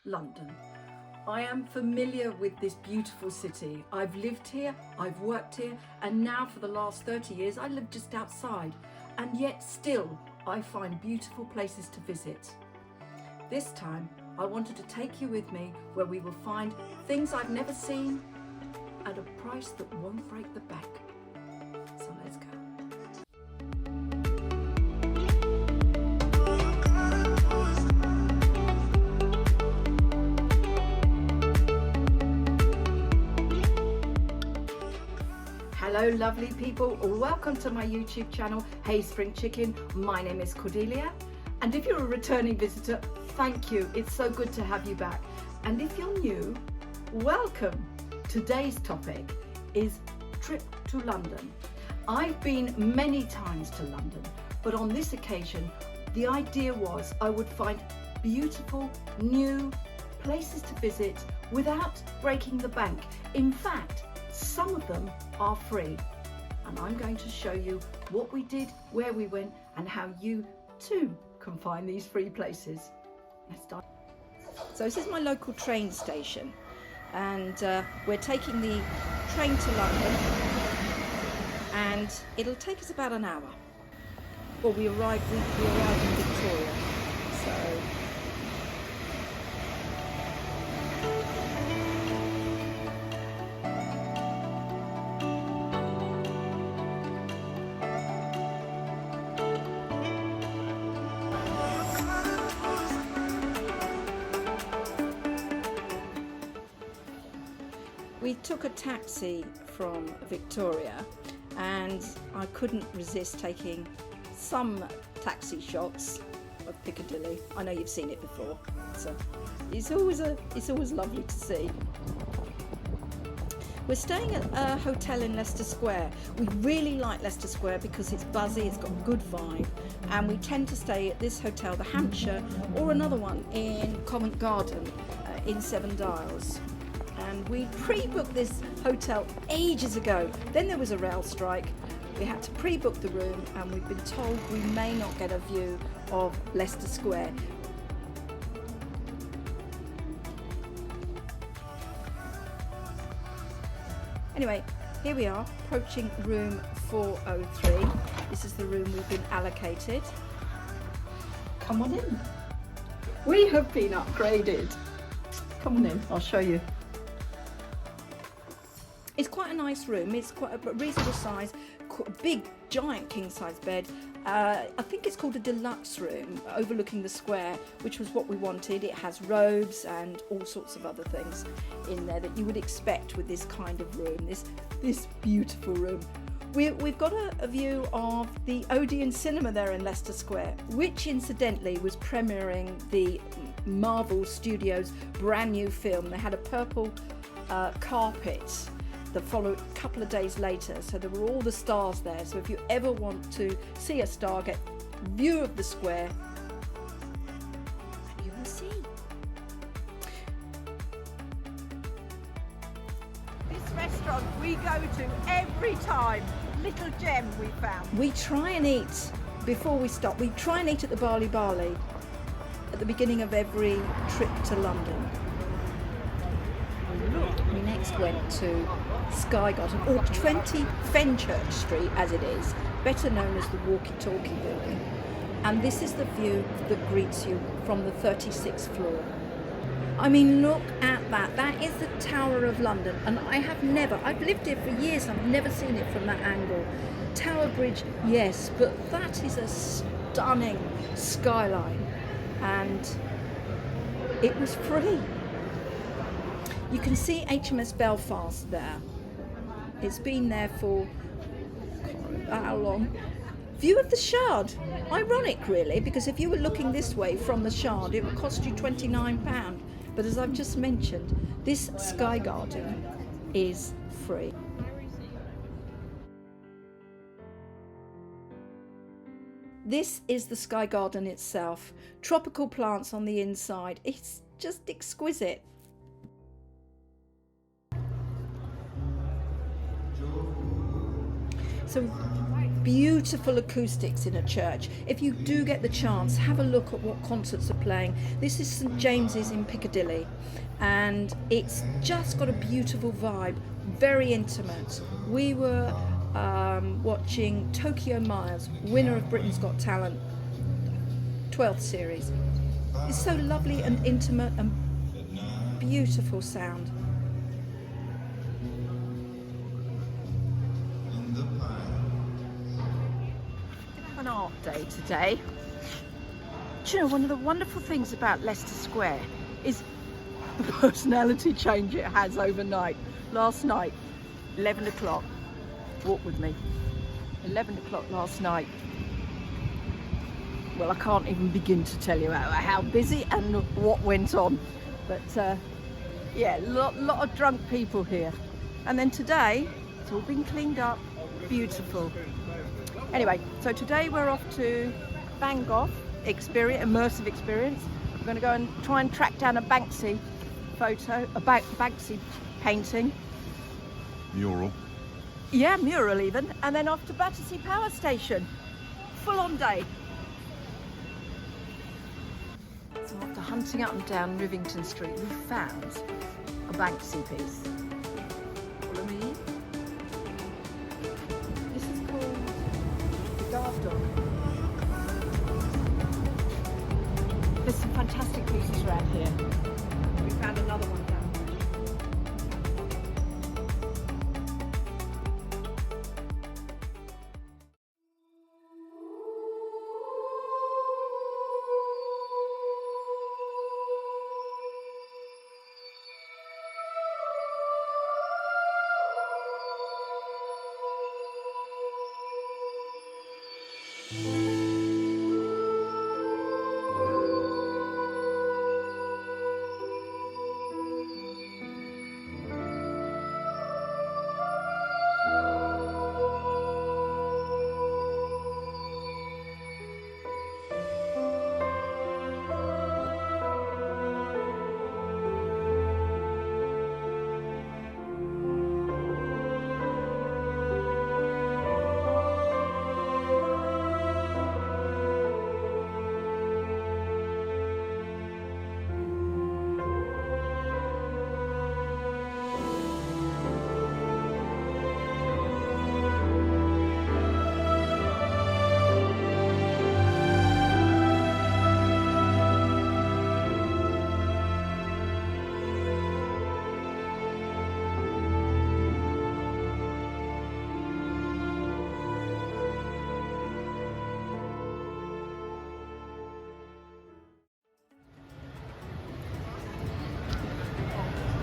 London. I am familiar with this beautiful city. I've lived here, I've worked here, and now for the last 30 years I live just outside, and yet still I find beautiful places to visit. This time I wanted to take you with me where we will find things I've never seen at a price that won't break the bank. So let's go. Hello lovely people, welcome to my YouTube channel, Hey Spring Chicken. My name is Cordelia, and if you're a returning visitor, thank you. It's so good to have you back. And if you're new, welcome. Today's topic is trip to London. I've been many times to London, but on this occasion, the idea was I would find beautiful new places to visit without breaking the bank. In fact, some of them are free, and I'm going to show you what we did, where we went, and how you too can find these free places. Let's start. So this is my local train station, and we're taking the train to London, and it'll take us about an hour. Well, we arrive in Victoria, so we took a taxi from Victoria, and I couldn't resist taking some taxi shots of Piccadilly. I know you've seen it before, so it's always lovely to see. We're staying at a hotel in Leicester Square. We really like Leicester Square because it's buzzy, it's got a good vibe, and we tend to stay at this hotel, the Hampshire, or another one in Covent Garden in Seven Dials. And we pre-booked this hotel ages ago. Then there was a rail strike. We had to pre-book the room, and we've been told we may not get a view of Leicester Square. Anyway, here we are, approaching room 403. This is the room we've been allocated. Come on in. We have been upgraded. Come on in, I'll show you. It's quite a nice room. It's quite a reasonable size, big, giant king-size bed. I think it's called a deluxe room, overlooking the square, which was what we wanted. It has robes and all sorts of other things in there that you would expect with this kind of room, this beautiful room. We've got a view of the Odeon Cinema there in Leicester Square, which incidentally was premiering the Marvel Studios' brand new film. They had a purple carpet that followed a couple of days later, so there were all the stars there. So if you ever want to see a star, get a view of the square, and you will see. This restaurant we go to every time, little gem we found. We try and eat before we stop. We try and eat at the Barley Barley at the beginning of every trip to London. We next went to Sky Garden, or 20 Fenchurch Street as it is, better known as the Walkie Talkie Building. And this is the view that greets you from the 36th floor. I mean, look at that. That is the Tower of London, and I've lived here for years, I've never seen it from that angle. Tower Bridge, yes, but that is a stunning skyline, and it was free. You can see HMS Belfast there. It's been there for how long? View of the Shard. Ironic really, because if you were looking this way from the Shard, it would cost you £29. But as I've just mentioned, this Sky Garden is free. This is the Sky Garden itself. Tropical plants on the inside. It's just exquisite. So beautiful acoustics in a church. If you do get the chance, have a look at what concerts are playing. This is St James's in Piccadilly, and it's just got a beautiful vibe, very intimate. We were watching Tokyo Myers, winner of Britain's Got Talent, 12th series. It's so lovely and intimate and beautiful sound. An art day today. Do you know, one of the wonderful things about Leicester Square is the personality change it has overnight. Last night, 11 o'clock, walk with me, 11 o'clock last night. Well, I can't even begin to tell you how busy and what went on. But yeah, lot of drunk people here. And then today, it's all been cleaned up, beautiful. Anyway, so today we're off to Van Gogh experience, immersive experience. We're going to go and try and track down a Banksy photo, a Banksy painting. Mural. Yeah, mural even. And then off to Battersea Power Station. Full on day. So after hunting up and down Rivington Street, we found a Banksy piece. Follow me. This is called the Guard Dog. There's some fantastic pieces around here. We found another one down there.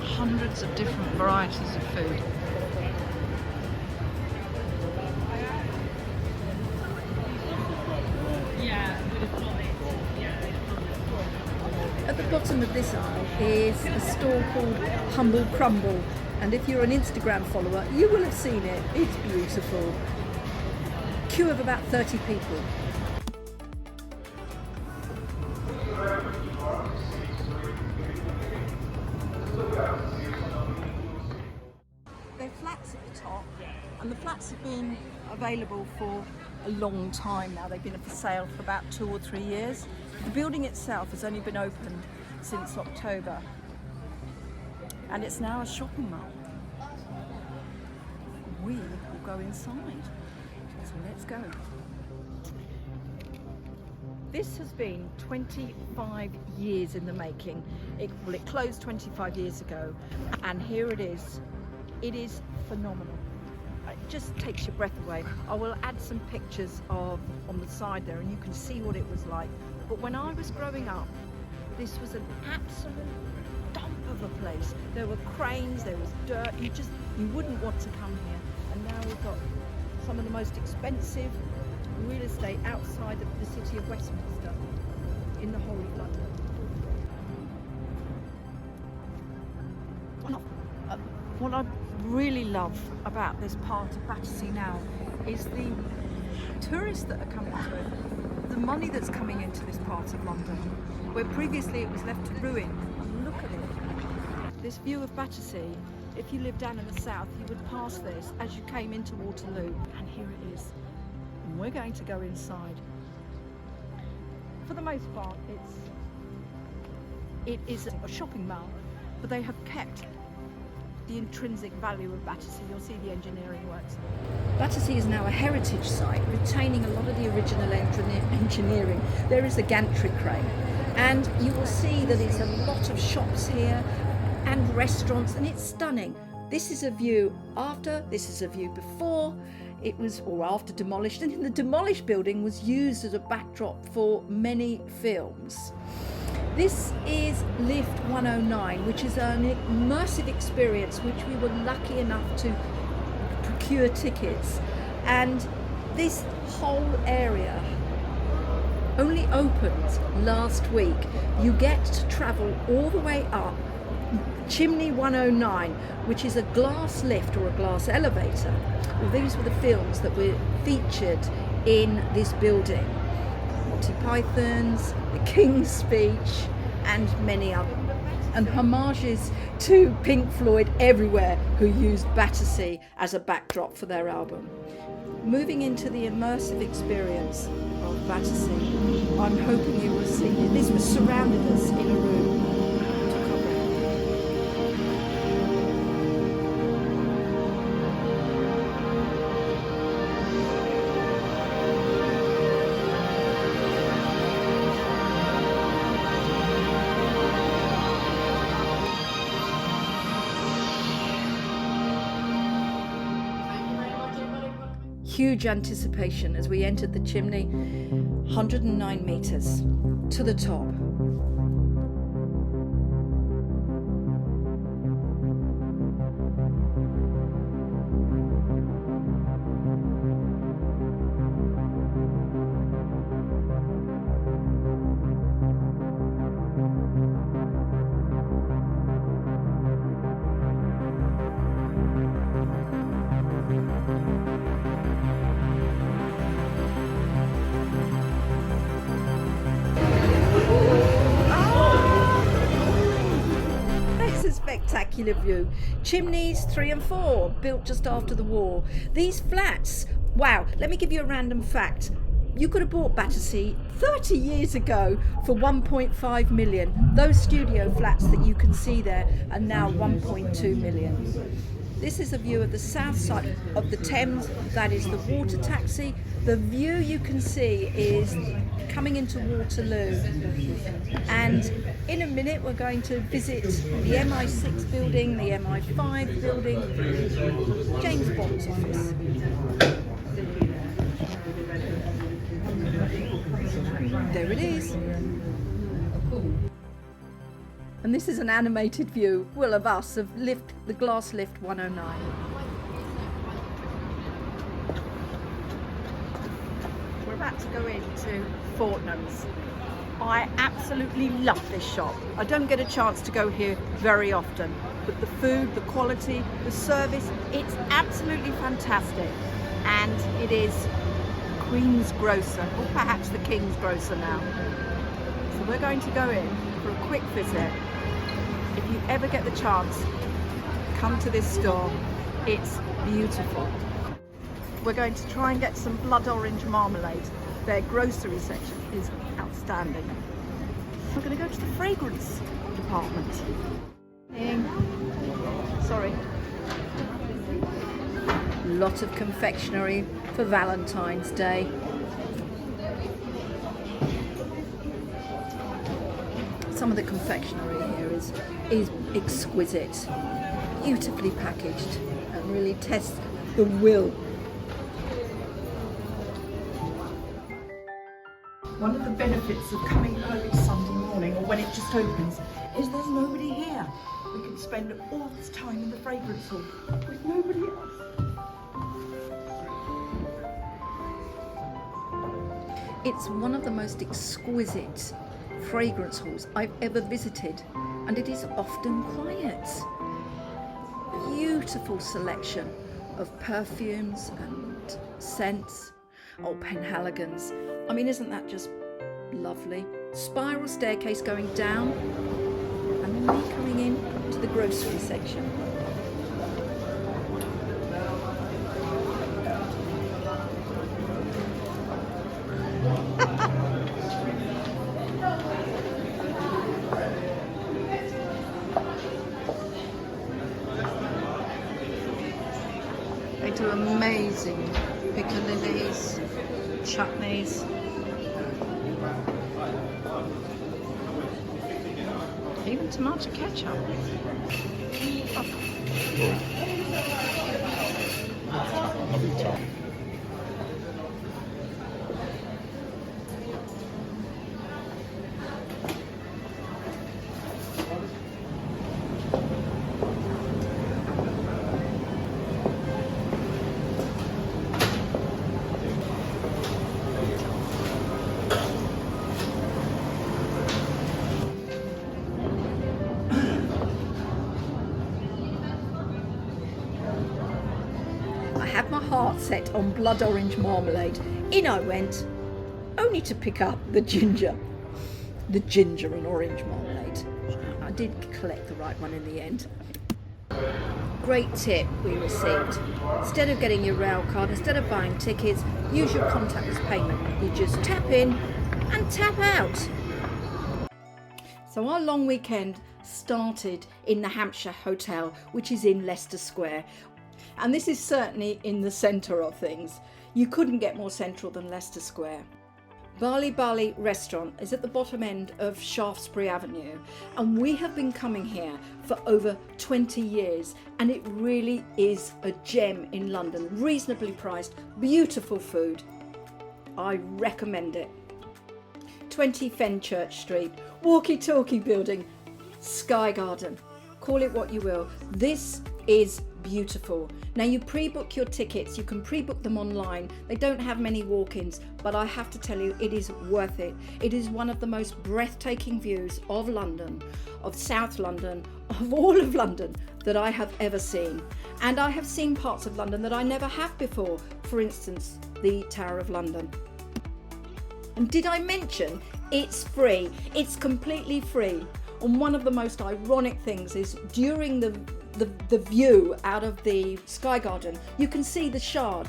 Hundreds of different varieties of food. At the bottom of this aisle is a store called Humble Crumble, and if you're an Instagram follower, you will have seen it. It's beautiful. Queue of about 30 people. They're flats at the top, and the flats have been available for a long time now. They've been for sale for about 2 or 3 years. The building itself has only been opened since October, and it's now a shopping mall. We will go inside, so let's go. This has been 25 years in the making. It closed 25 years ago, and here it is. It is phenomenal. It just takes your breath away. I will add some pictures on the side there, and you can see what it was like. But when I was growing up, this was an absolute dump of a place. There were cranes, there was dirt. You wouldn't want to come here. And now we've got some of the most expensive real estate outside of the city of Westminster, in the whole of London. What I really love about this part of Battersea now is the tourists that are coming to it, the money that's coming into this part of London, where previously it was left to ruin. Look at it. This view of Battersea, if you live down in the south, you would pass this as you came into Waterloo, and here it is. and we're going to go inside. For the most part, it is a shopping mall, but they have kept the intrinsic value of Battersea. You'll see the engineering works. Battersea is now a heritage site, retaining a lot of the original engineering. There is a gantry crane, and you will see that there's a lot of shops here and restaurants, and it's stunning. This is a view after, this is a view before. It was, or after, demolished, and the demolished building was used as a backdrop for many films. This is Lift 109, which is an immersive experience which we were lucky enough to procure tickets, and this whole area only opened last week. You get to travel all the way up Chimney 109, which is a glass lift or a glass elevator. Well, these were the films that were featured in this building. Monty Python's, The King's Speech, and many others. And homages to Pink Floyd everywhere, who used Battersea as a backdrop for their album. Moving into the immersive experience of Battersea, I'm hoping you will see it. This was surrounded us in a room. Huge anticipation as we entered the chimney, 109 metres to the top. Spectacular view. Chimneys 3 and 4, built just after the war. These flats, wow, let me give you a random fact. You could have bought Battersea 30 years ago for 1.5 million. Those studio flats that you can see there are now 1.2 million. This is a view of the south side of the Thames. That is the water taxi. The view you can see is coming into Waterloo. And in a minute we're going to visit the MI6 building, the MI5 building, James Bond's office. There it is. And this is an animated view, well, of us, of the glass lift 109. We're about to go into Fortnum's. I absolutely love this shop. I don't get a chance to go here very often, but the food, the quality, the service, it's absolutely fantastic. And it is Queen's Grocer, or perhaps the King's Grocer now. So we're going to go in for a quick visit. If you ever get the chance, come to this store. It's beautiful. We're going to try and get some blood orange marmalade. Their grocery section is outstanding. We're going to go to the fragrance department. Sorry. Lot of confectionery for Valentine's Day. Some of the confectionery here is exquisite, beautifully packaged, and really tests the will. One of the benefits of coming early Sunday morning, or when it just opens, is there's nobody here. We can spend all this time in the fragrance hall with nobody else. It's one of the most exquisite fragrance halls I've ever visited, and it is often quiet. Beautiful selection of perfumes and scents. Oh, Penhaligon's. I mean, isn't that just lovely? Spiral staircase going down and then coming in to the grocery section. do amazing piccalillis, chutneys. Even tomato ketchup. Lovely top. I had my heart set on blood orange marmalade. In I went, only to pick up the ginger and orange marmalade. I did collect the right one in the end. Great tip we received. Instead of getting your rail card, instead of buying tickets, use your contactless payment. You just tap in and tap out. So our long weekend started in the Hampshire Hotel, which is in Leicester Square. And this is certainly in the centre of things. You couldn't get more central than Leicester Square. Barley restaurant is at the bottom end of Shaftesbury Avenue, and we have been coming here for over 20 years, and it really is a gem in London. Reasonably priced, beautiful food. I recommend it. 20 Fenchurch Street, walkie-talkie building, Sky Garden, call it what you will. This is beautiful. Now you pre-book your tickets, you can pre-book them online. They don't have many walk-ins, but I have to tell you, it is worth it. It is one of the most breathtaking views of London, of South London, of all of London that I have ever seen. And I have seen parts of London that I never have before. For instance, the Tower of London. And did I mention it's free? It's completely free. And one of the most ironic things is during the view out of the Sky Garden, you can see the Shard.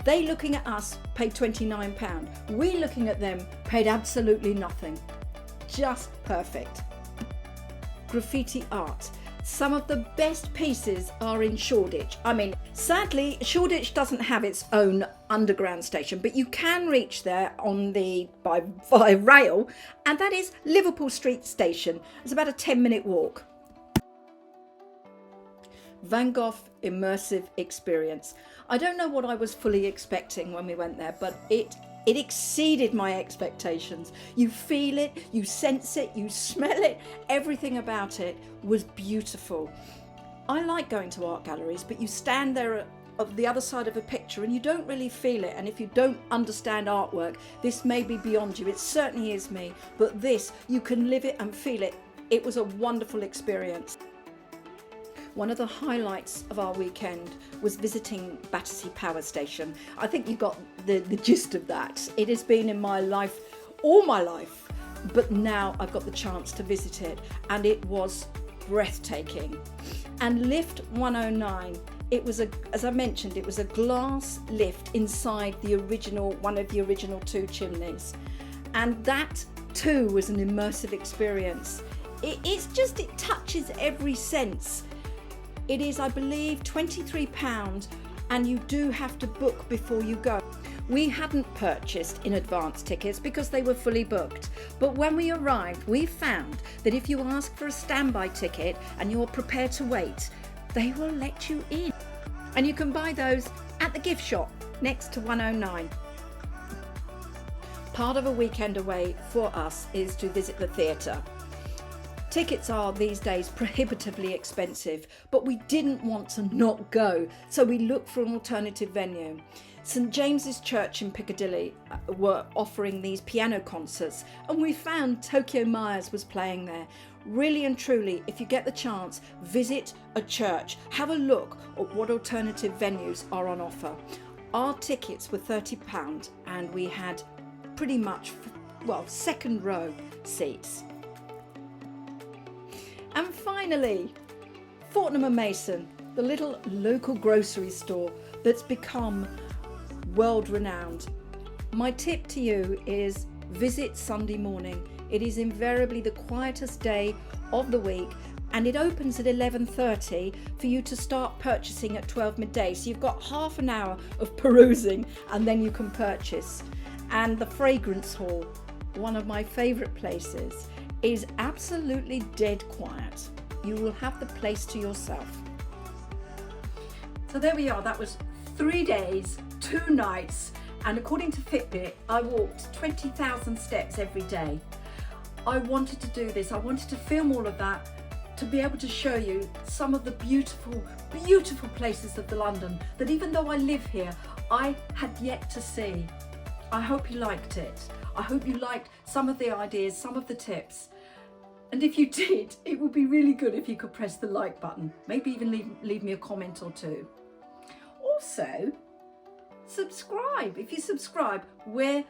They looking at us paid £29. We looking at them paid absolutely nothing. Just perfect. Graffiti art. Some of the best pieces are in Shoreditch. I mean, sadly, Shoreditch doesn't have its own underground station, but you can reach there by rail, and that is Liverpool Street Station. It's about a 10-minute walk. Van Gogh immersive experience. I don't know what I was fully expecting when we went there, but it exceeded my expectations. You feel it, you sense it, you smell it, everything about it was beautiful. I like going to art galleries, but you stand there at the other side of a picture and you don't really feel it, and if you don't understand artwork, this may be beyond you. It certainly is me, but this, you can live it and feel it. It was a wonderful experience. One of the highlights of our weekend was visiting Battersea Power Station. I think you got the gist of that. It has been in my life, all my life, but now I've got the chance to visit it, and it was breathtaking. And lift 109, it was as I mentioned, it was a glass lift inside one of the original two chimneys. And that too was an immersive experience. It touches every sense. It is, I believe, £23, and you do have to book before you go. We hadn't purchased in advance tickets because they were fully booked. But when we arrived, we found that if you ask for a standby ticket and you're prepared to wait, they will let you in. And you can buy those at the gift shop next to 109. Part of a weekend away for us is to visit the theatre. Tickets are these days prohibitively expensive, but we didn't want to not go, so we looked for an alternative venue. St James's Church in Piccadilly were offering these piano concerts, and we found Tokyo Myers was playing there. Really and truly, if you get the chance, visit a church. Have a look at what alternative venues are on offer. Our tickets were £30 and we had pretty much, second row seats. And finally, Fortnum Mason, the little local grocery store that's become world renowned. My tip to you is visit Sunday morning. It is invariably the quietest day of the week, and it opens at 11:30 for you to start purchasing at 12 midday. So you've got half an hour of perusing and then you can purchase. And the fragrance hall, one of my favourite places, is absolutely dead quiet. You will have the place to yourself. So there we are, that was 3 days, 2 nights, and according to Fitbit, I walked 20,000 steps every day. I wanted to do this, I wanted to film all of that to be able to show you some of the beautiful, beautiful places of London that even though I live here, I had yet to see. I hope you liked it. I hope you liked some of the ideas, some of the tips. And if you did, it would be really good if you could press the like button. Maybe even leave me a comment or two. Also, subscribe. If you subscribe, we're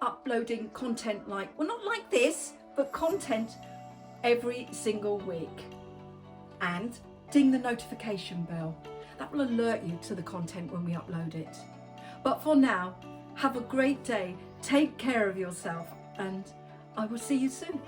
uploading content like, well, not like this, but content every single week. And ding the notification bell. That will alert you to the content when we upload it. But for now, have a great day. Take care of yourself, and I will see you soon.